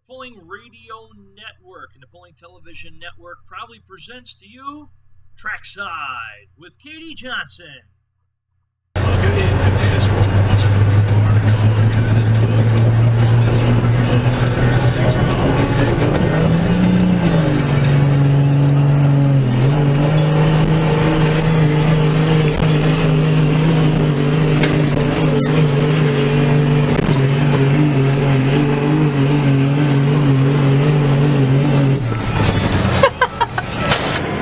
Pulling Radio Network and the Pulling Television Network proudly presents to you Trackside with Katie Johnson.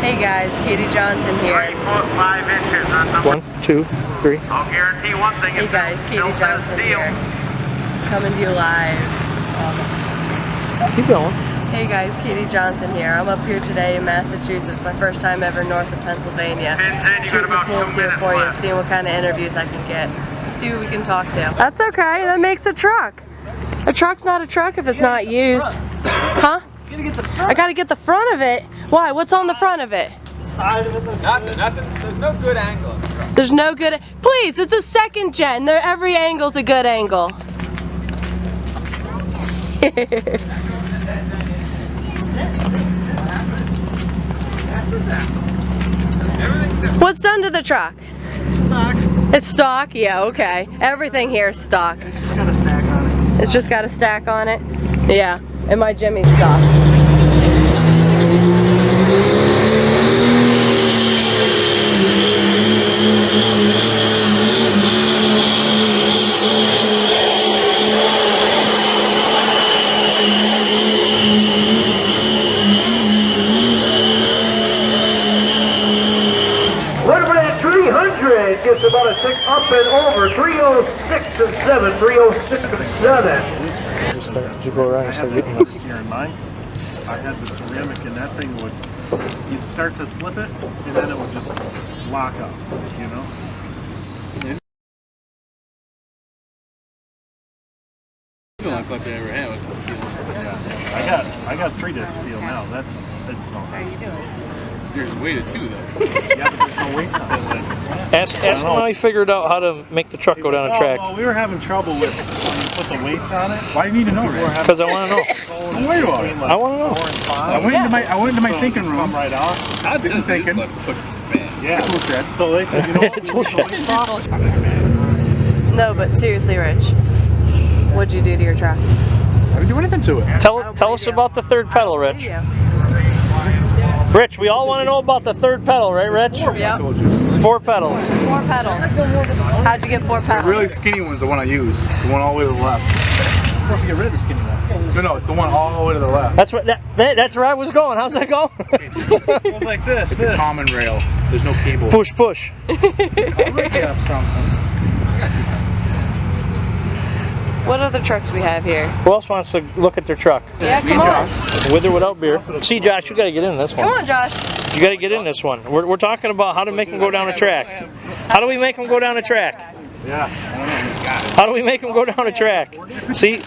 Hey guys, Katie Johnson here. 3 foot 5 inches on number 1, 2, 3. I'll guarantee one thing. Hey guys, Katie Johnson here. Coming to you live. Keep going. Hey guys, Katie Johnson here. I'm up here today in Massachusetts. My first time ever north of Pennsylvania. Shooting the pulse here for you, seeing what kind of interviews I can get. See who we can talk to. That's okay, that makes a truck. A truck's not a truck if it's not used. Huh? I gotta get the front of it. Why? What's on the front of it? Nothing. There's no good angle on the truck. There's no good. Please, it's a second gen. Every angle's a good angle. What's done to the truck? Stock. It's stock? Yeah, okay. Everything here is stock. It's just got a stack on it. It's just got a stack on it? Yeah, and my Jimmy's stock. Gets about a 6 up and over, 306 and 7, 306 and 7. Just you go around and start getting this. Here in mine, I had the ceramic and that thing would, you'd start to slip it and then it would just lock up, you know? It's the only clutch I ever had was the steel. Yeah, I got 3-disc steel now. That's no. How are you doing? Yours weighted too, though. Yeah, but there's no weights on it. Ask him how he figured out how to make the truck go down a track. Well, we were having trouble with when you put the weights on it. Why do you need to know that? Because I want to know. Don't worry about it. I want to know. I went into my thinking room. Come right out. I didn't thinking. Yeah. So they said, you know what? No, but seriously, Rich, what'd you do to your truck? I didn't do anything to it. Tell us about the third pedal, Rich. Rich, we all want to know about the third pedal, right, Rich? Yep. 4 pedals. 4 pedals. How'd you get 4 pedals? The really skinny one's the one I use. The one all the way to the left. You're supposed to get rid of the skinny one. No, it's the one all the way to the left. That's where I was going. How's that go? It goes like this. It's a common rail. There's no cable. Push, push. I'll look you up something. What other trucks we have here? Who else wants to look at their truck? Yeah, come on. With or without beer. See, Josh, you got to get in this one. Come on, Josh. You got to get in this one. We're talking about how to make them go down a track. How do we make them go down a track? Yeah. How do we make them go down a track? See?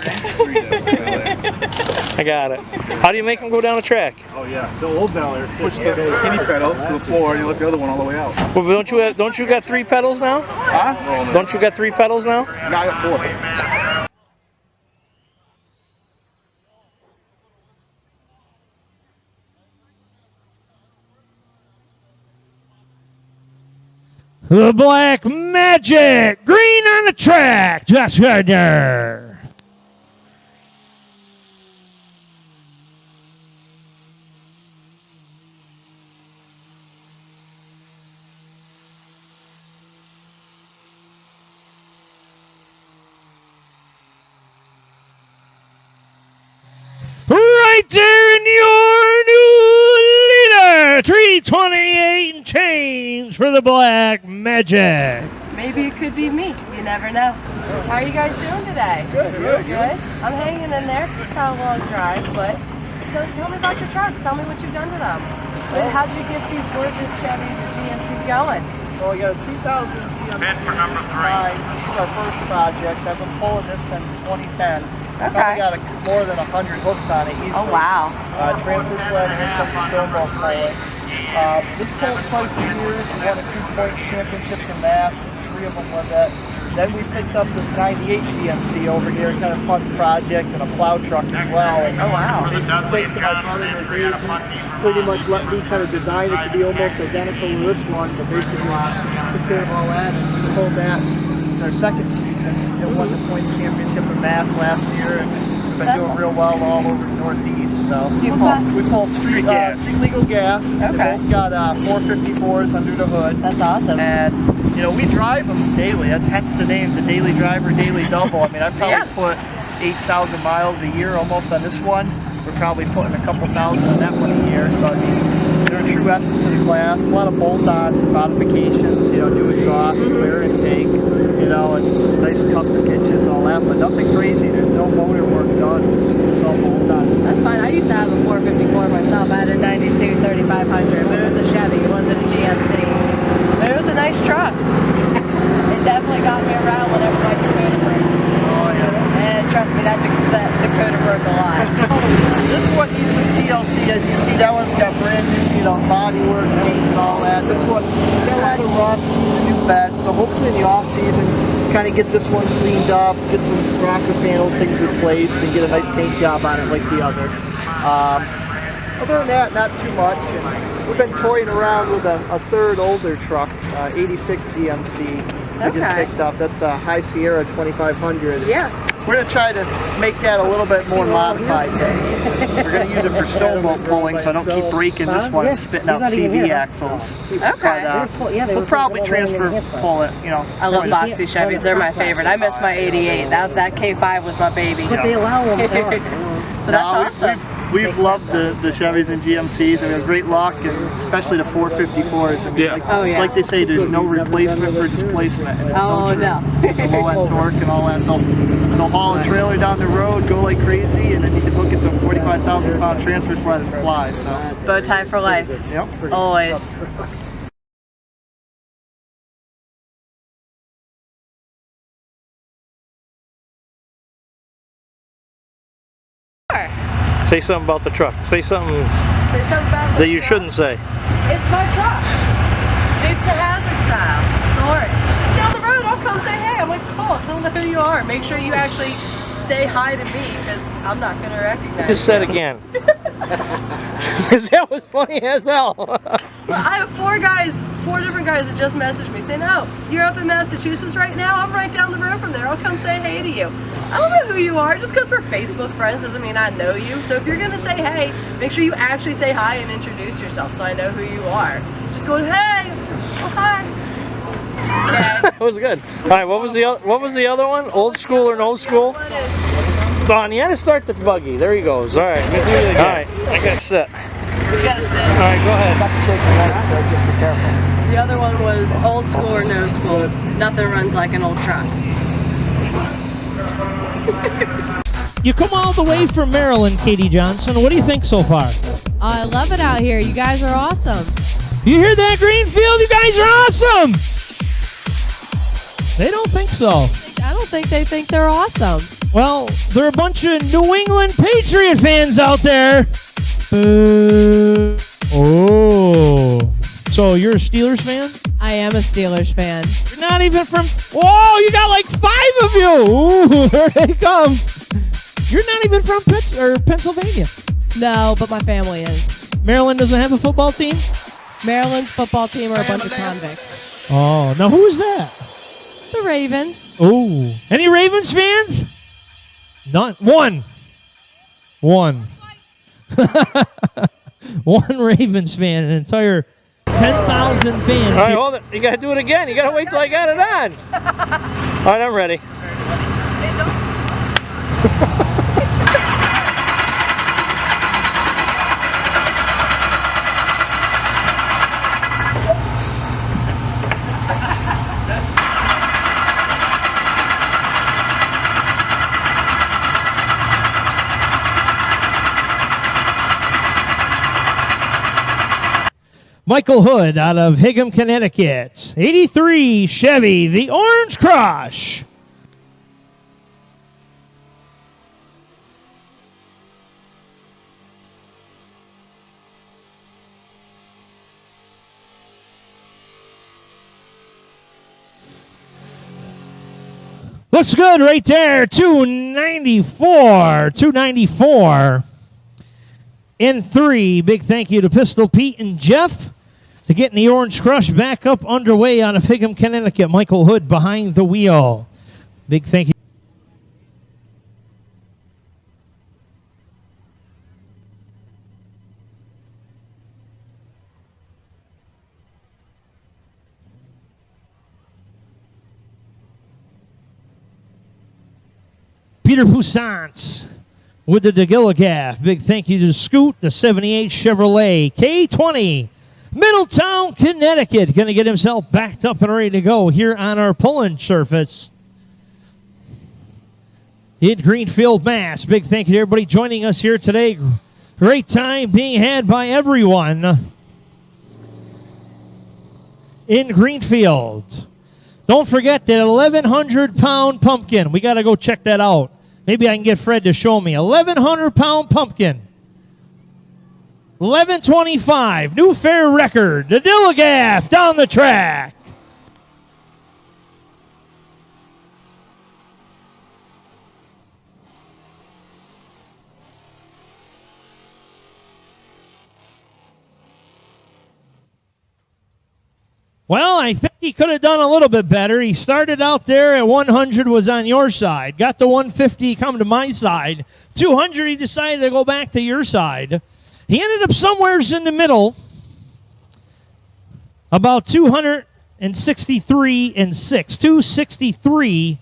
I got it. How do you make them go down a track? Oh yeah. The old Bel Air. Push the skinny pedal to the floor and you let the other one all the way out. Well, don't you got 3 pedals now? Huh? Don't you got 3 pedals now? No, I got 4. The Black Magic, green on the track, Josh Gardner. Right there in your new leader, 328 and change for the Black Magic. Maybe it could be me. You never know. How are you guys doing today? Good. I'm hanging in there. It's kind of a long drive, but so tell me about your trucks. Tell me what you've done to them. How'd you get these gorgeous Chevys and GMCs going? Well, we got a 2000 Bid for number 3. This is our first project. I've been pulling this since 2010. Okay. Probably got more than 100 hooks on it easily. Oh, wow. Transfer sled hooks up the stonewall pulling. This pulled quite a few years. We won a few points championships in Mass. 3 of them won that. Then we picked up this 98 GMC over here, kind of fun project, and a plow truck as well. And Oh, wow. thanks to my brother and Dave, pretty much let me kind of design it to be almost identical to this one, but basically took care of all that and pulled that. It's our second season. It won the points championship in Mass last year, and we've been doing real well all over the Northeast. So Do you pull? we pull street legal gas. Okay. They both got 454s under the hood. That's awesome. And you know, we drive them daily. That's hence the name. It's a daily driver, daily double. I mean, I probably put 8,000 miles a year almost on this one. We're probably putting a couple thousand on that one a year. So I mean, they're a true essence of the class. A lot of bolt-on modifications, you know, new exhaust, clear intake, you know, and nice custom kitchens, all that, but nothing crazy. There's no motor work done. It's all bolt-on. That's fine. I used to have a 454 myself. I had a 92 3500, but it was a Chevy. It wasn't a GMC. But it was a nice truck. It definitely got me around whenever my Dakota broke. Oh, yeah. And trust me, that Dakota broke a lot. This one needs some TLC. As you can see, that one's got brand new, you know, body work, paint, and all that. This one got a lot of rust, needs a new bed. So hopefully in the off season, kind of get this one cleaned up, get some rocker panels, things replaced, and get a nice paint job on it like the other. Other than that, not too much. And we've been toying around with a third older truck, 86 GMC. We just picked up. That's a High Sierra 2500. Yeah. We're going to try to make that a little bit more modified. We're going to use it for stone pulling, so I don't keep breaking this one and spitting out CV axles. Okay. But we'll probably pull it, you know. I love boxy Chevys. They're my favorite. I miss my 88. That K5 was my baby. But they allow them. But that's awesome. We've loved the Chevys and GMCs, and we have great luck, and especially the 454s. I mean, like they say, there's no replacement for displacement, and it's so true. The low-end torque and all that. They'll haul a trailer down the road, go like crazy, and then you can hook it to a 45,000-pound transfer sled and fly. So bow tie for life. Yep. Always. Say something about the truck. Say something about that you shouldn't say. It's my truck. Dukes of Hazzard style. It's orange. Down the road, I'll come say hey. I'm like, cool. Tell them who you are. Make sure you actually say hi to me, because I'm not going to recognize Just say it again. Because that was funny as hell. I have four different guys that just messaged me saying, oh, you're up in Massachusetts right now? I'm right down the road from there. I'll come say hey to you. I don't know who you are. Just because we're Facebook friends doesn't mean I know you. So if you're going to say hey, make sure you actually say hi and introduce yourself so I know who you are. Just going, hey, oh, hi. Okay. That was good. All right, what was the other one? Old school or no school? Don, you had to start the buggy. There he goes. All right. All right. I gotta sit. You gotta sit. All right, go ahead. So just be careful. The other one was old school or no school. Nothing runs like an old truck. You come all the way from Maryland, Katie Johnson. What do you think so far? I love it out here. You guys are awesome. You hear that, Greenfield? You guys are awesome! They don't think so. I don't think they think they're awesome. Well, there are a bunch of New England Patriot fans out there. Boo. Oh. So you're a Steelers fan? I am a Steelers fan. You're not even from... Whoa, you got like 5 of you. Ooh, here they come. You're not even from Pennsylvania. No, but my family is. Maryland doesn't have a football team? Maryland's football team are a bunch of convicts. Oh, now who is that? The Ravens. Oh. Any Ravens fans? None. One. One Ravens fan, an entire 10,000 fans. All right, hold it. You got to do it again. You got to wait till I got it on. All right, I'm ready. Michael Hood out of Higham, Connecticut. 83 Chevy, the Orange Crush. Looks good right there. 294. 294. In 3. Big thank you to Pistol Pete and Jeff to getting the Orange Crush back up underway out of Higham, Connecticut. Michael Hood behind the wheel. Big thank you. Peter Poussant with the DeGilligaff. Big thank you to Scoot, the 78 Chevrolet K20. Middletown, Connecticut. Going to get himself backed up and ready to go here on our pulling surface. In Greenfield, Mass. Big thank you to everybody joining us here today. Great time being had by everyone in Greenfield. Don't forget that 1,100-pound pumpkin. We got to go check that out. Maybe I can get Fred to show me. 1,100-pound pumpkin. 11:25. New fair record. The DeGilligaff down the track. Well, I think he could have done a little bit better. He started out there at 100, was on your side. Got to 150, come to my side. 200, he decided to go back to your side. He ended up somewhere in the middle, about 263 and 6. 263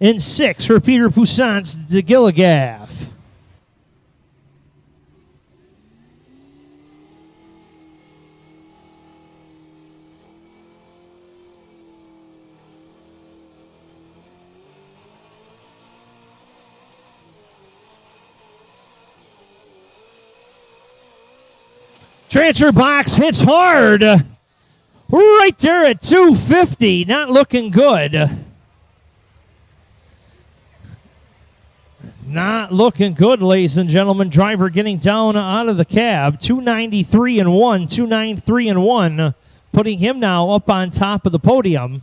and 6 for Peter Poussant's DeGilligaff. Transfer box hits hard. Right there at 250. Not looking good. Not looking good, ladies and gentlemen. Driver getting down out of the cab. 293 and 1. 293 and 1. Putting him now up on top of the podium.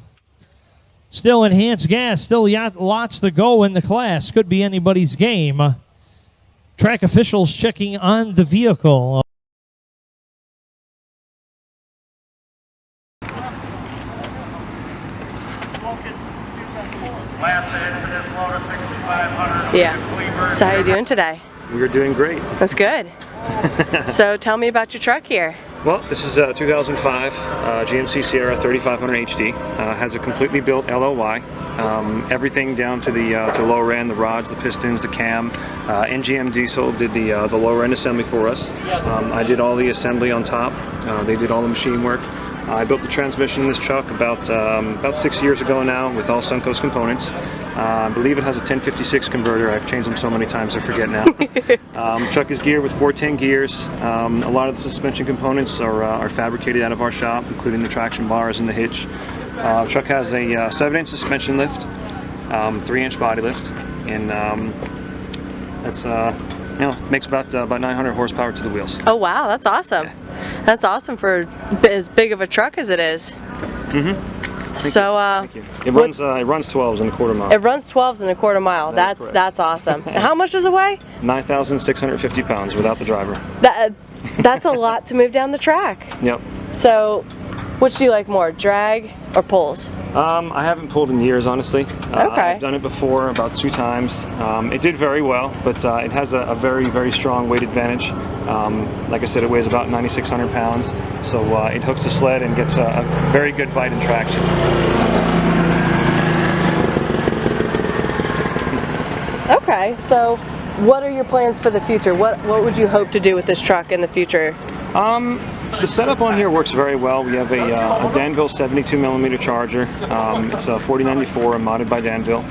Still enhanced gas. Still lots to go in the class. Could be anybody's game. Track officials checking on the vehicle. Yeah. So how are you doing today? We're doing great. That's good. So tell me about your truck here. Well, this is a 2005 GMC Sierra 3500 HD. Has a completely built LOY. Everything down to the lower end, the rods, the pistons, the cam. NGM Diesel did the lower end assembly for us. I did all the assembly on top. They did all the machine work. I built the transmission in this truck about 6 years ago now with all Suncoast components. I believe it has a 1056 converter. I've changed them so many times I forget now. Truck is geared with 410 gears. A lot of the suspension components are fabricated out of our shop, including the traction bars and the hitch. Truck has a 7-inch suspension lift, 3-inch body lift, and that's makes about 900 horsepower to the wheels. Oh wow, that's awesome. Yeah. That's awesome for as big of a truck as it is. Mm-hmm. So Thank you. It runs 12s and a quarter mile. It runs 12s and a quarter mile. That's awesome. How much does it weigh? 9,650 pounds without the driver. That's a lot to move down the track. Yep. So, which do you like more, drag or pulls? I haven't pulled in years, honestly. Okay. I've done it before, about 2 times. It did very well, but it has a very, very strong weight advantage. Like I said, it weighs about 9,600 pounds, so it hooks the sled and gets a very good bite and traction. Okay, so what are your plans for the future? What would you hope to do with this truck in the future? The setup on here works very well. We have a Danville 72mm charger. It's a 4094 modded by Danville.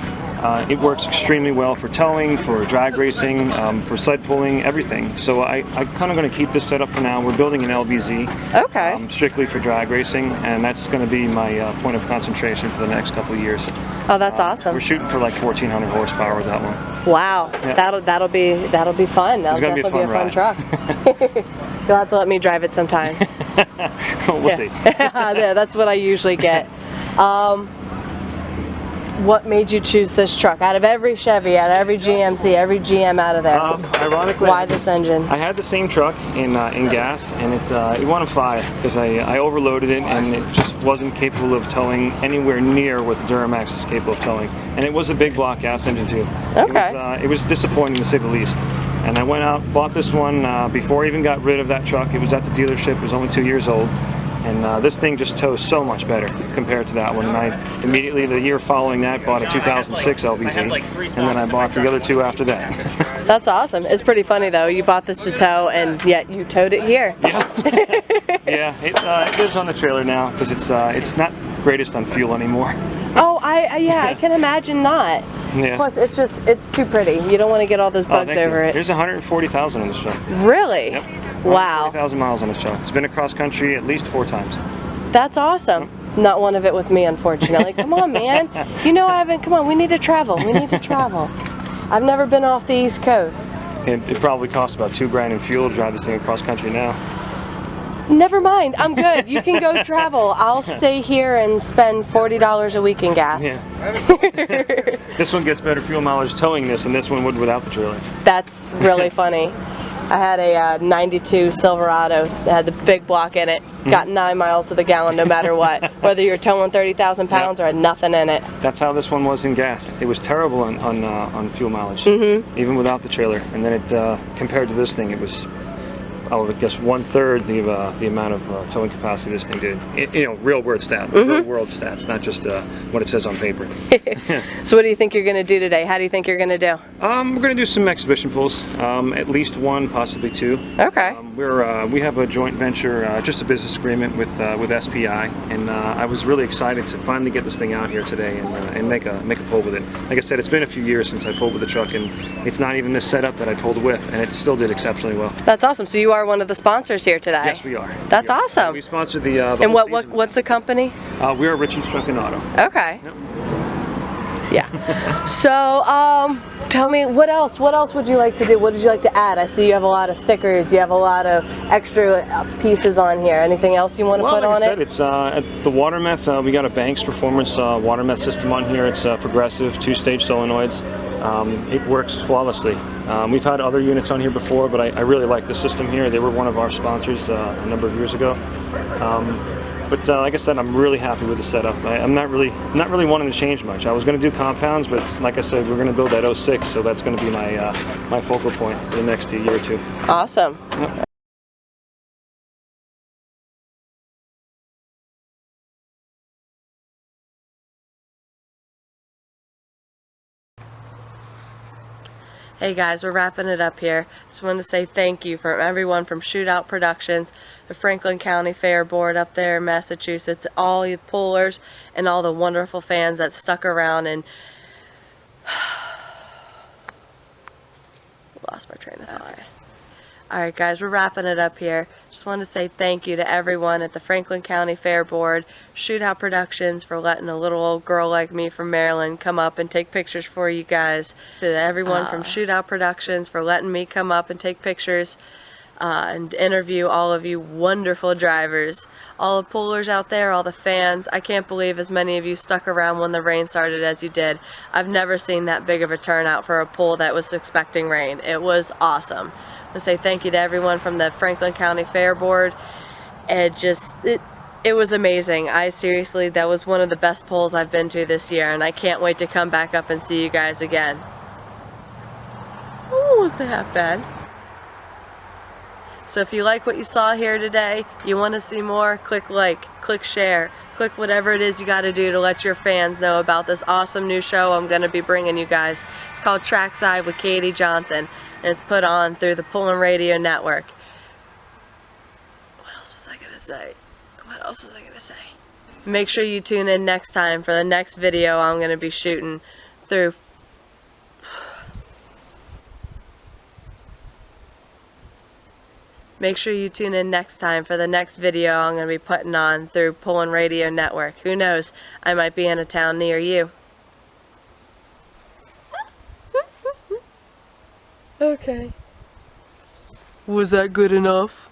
It works extremely well for towing, for drag racing, for sled pulling, everything. So I'm kind of going to keep this setup for now. We're building an LBZ, strictly for drag racing, and that's going to be my point of concentration for the next couple of years. Oh, that's awesome. We're shooting for like 1,400 horsepower with that one. Wow, yeah. That'll be fun. That'll definitely be a fun truck. You'll have to let me drive it sometime. We'll see. Yeah, that's what I usually get. what made you choose this truck? Out of every Chevy, out of every GMC, every GM out of there. Ironically, why this engine? I had the same truck in gas, and it won a fire because I overloaded it, and it just wasn't capable of towing anywhere near what the Duramax is capable of towing. And it was a big block gas engine too. Okay. It was disappointing to say the least. And I went out, bought this one before I even got rid of that truck. It was at the dealership. It was only 2 years old. And this thing just tows so much better compared to that one. And I immediately, the year following that, bought a 2006 LBZ, and then I bought the other two after that. That's awesome. It's pretty funny though. You bought this to tow, and yet you towed it here. Yeah, yeah. It lives on the trailer now because it's not greatest on fuel anymore. Oh, yeah, I can imagine not. Yeah. Plus, it's too pretty. You don't want to get all those bugs over it. There's 140,000 on this truck. Really? Yep. Wow. 140,000 miles on this truck. It's been across country at least 4 times. That's awesome. Not one of it with me, unfortunately. Come on, man. You know I haven't. Come on, we need to travel. We need to travel. I've never been off the East Coast. It probably costs about $2 grand in fuel to drive this thing across country now. Never mind. I'm good. You can go travel. I'll stay here and spend $40 a week in gas. Yeah. This one gets better fuel mileage towing this than this one would without the trailer. That's really funny. I had a 92 Silverado that had the big block in it. Got 9 miles to the gallon no matter what. Whether you're towing 30,000 pounds or had nothing in it. That's how this one was in gas. It was terrible on fuel mileage, even without the trailer. And then it compared to this thing, it was, I would guess, 1/3 the amount of towing capacity this thing did. Real world stats, not just what it says on paper. So what do you think you're going to do today? How do you think you're going to do? We're going to do some exhibition pulls, at least 1, possibly 2. Okay. We have a joint venture, just a business agreement with SPI, and I was really excited to finally get this thing out here today and make a pull with it. Like I said, it's been a few years since I pulled with the truck, and it's not even this setup that I pulled with, and it still did exceptionally well. That's awesome. So you are one of the sponsors here today. Yes, we are. That's awesome. We sponsored the and what's the company? We are Richie's Truck and Auto. Okay. Yep. Yeah. So tell me, what else would you like to do? What did you like to add? I see you have a lot of stickers. You have a lot of extra pieces on here. Anything else you want to put on it? It's at the water meth. We got a Banks Performance water meth system on here. It's progressive 2-stage solenoids. It works flawlessly. We've had other units on here before, but I really like the system here. They were one of our sponsors a number of years ago. But like I said, I'm really happy with the setup. I'm not really wanting to change much. I was going to do compounds, but like I said, we're going to build that 06, so that's going to be my focal point for the next year or two. Awesome. Yep. Hey guys, we're wrapping it up here. Just wanted to say thank you from everyone from Shootout Productions, the Franklin County Fair Board up there in Massachusetts, all you pullers, and all the wonderful fans that stuck around and lost my train of thought. Alright guys, we're wrapping it up here. Just wanted to say thank you to everyone at the Franklin County Fair Board, Shootout Productions for letting a little old girl like me from Maryland come up and take pictures for you guys. To everyone from Shootout Productions for letting me come up and take pictures and interview all of you wonderful drivers. All the pullers out there, all the fans. I can't believe as many of you stuck around when the rain started as you did. I've never seen that big of a turnout for a pull that was expecting rain. It was awesome. I say thank you to everyone from the Franklin County Fair Board. It was amazing. That was one of the best pulls I've been to this year, and I can't wait to come back up and see you guys again. Oh, wasn't half bad. So if you like what you saw here today, you want to see more, click like, click share, click whatever it is you got to do to let your fans know about this awesome new show I'm going to be bringing you guys. It's called Trackside with Katie Johnson. And it's put on through the Pullin Radio Network. What else was I going to say? Make sure you tune in next time for the next video I'm going to be shooting through. Make sure you tune in next time for the next video I'm going to be putting on through Pullin Radio Network. Who knows? I might be in a town near you. Okay. Was that good enough?